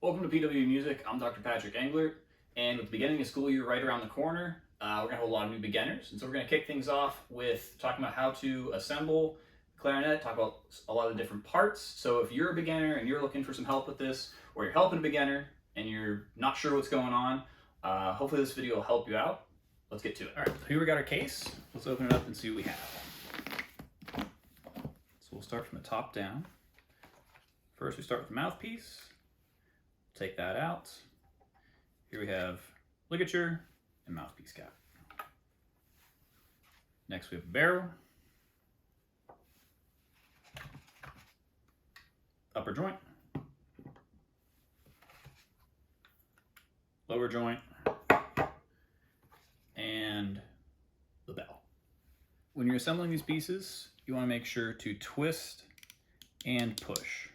Welcome to PW Music. I'm Dr. Patrick Engler, and with the beginning of school year right around the corner, we're going to have a lot of new beginners. And so we're going to kick things off with talking about how to assemble clarinet, talk about a lot of different parts. So if you're a beginner and you're looking for some help with this, or you're helping a beginner and you're not sure what's going on, hopefully this video will help you out. Let's get to it. All right, so here we got our case. Let's open it up and see what we have. So we'll start from the top down. First, we start with the mouthpiece. Take that out. Here we have ligature and mouthpiece cap. Next we have barrel, upper joint, lower joint, and the bell. When you're assembling these pieces, you want to make sure to twist and push.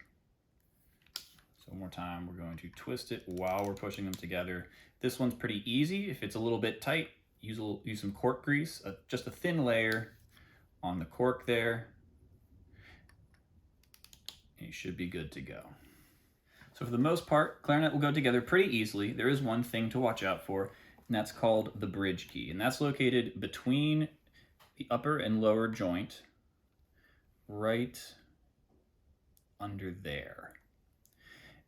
So one more time, we're going to twist it while we're pushing them together. This one's pretty easy. If it's a little bit tight, use some cork grease, just a thin layer on the cork there, and you should be good to go. So for the most part, clarinet will go together pretty easily. There is one thing to watch out for, and that's called the bridge key. And that's located between the upper and lower joint, right under there.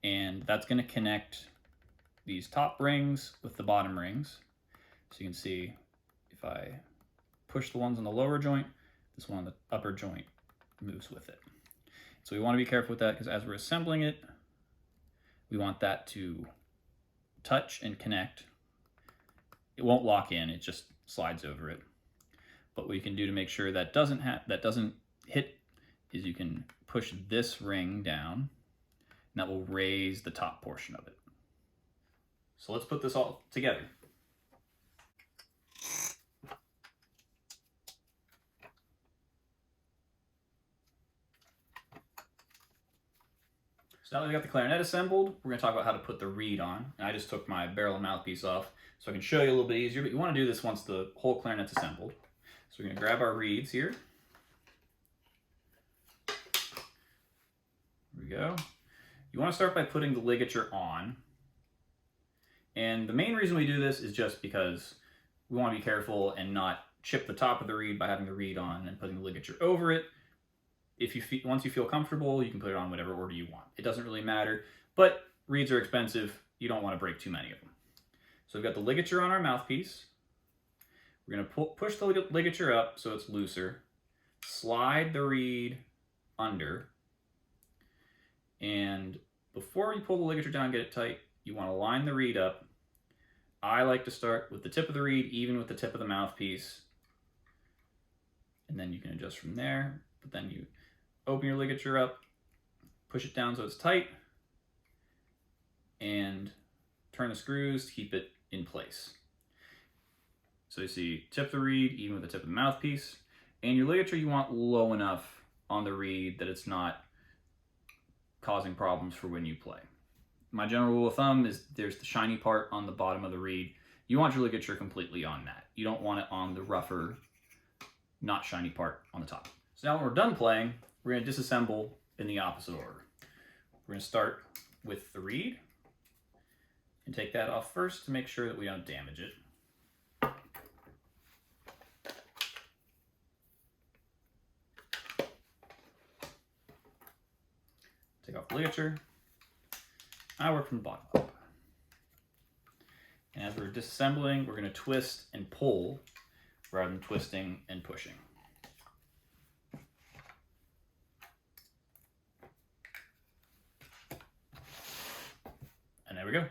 And that's going to connect these top rings with the bottom rings. So you can see if I push the ones on the lower joint, this one on the upper joint moves with it. So we want to be careful with that because as we're assembling it, we want that to touch and connect. It won't lock in, it just slides over it. But what you can do to make sure that doesn't hit is you can push this ring down, and that will raise the top portion of it. So let's put this all together. So now that we got the clarinet assembled, we're going to talk about how to put the reed on. And I just took my barrel and mouthpiece off so I can show you a little bit easier, but you want to do this once the whole clarinet's assembled. So we're going to grab our reeds here. Here we go. You want to start by putting the ligature on. And the main reason we do this is just because we want to be careful and not chip the top of the reed by having the reed on and putting the ligature over it. Once you feel comfortable, you can put it on whatever order you want. It doesn't really matter, but reeds are expensive. You don't want to break too many of them. So we've got the ligature on our mouthpiece. We're going to push the ligature up so it's looser. Slide the reed under. And before you pull the ligature down and get it tight, you want to line the reed up. I like to start with the tip of the reed, even with the tip of the mouthpiece. And then you can adjust from there. But then you open your ligature up, push it down so it's tight, and turn the screws to keep it in place. So you see, tip the reed, even with the tip of the mouthpiece. And your ligature you want low enough on the reed that it's not causing problems for when you play. My general rule of thumb is there's the shiny part on the bottom of the reed. You want your ligature completely on that. You don't want it on the rougher, not shiny part on the top. So now when we're done playing, we're going to disassemble in the opposite order. We're going to start with the reed and take that off first to make sure that we don't damage it. Take off the ligature. I work from the bottom up. And as we're disassembling, we're going to twist and pull rather than twisting and pushing. And there we go.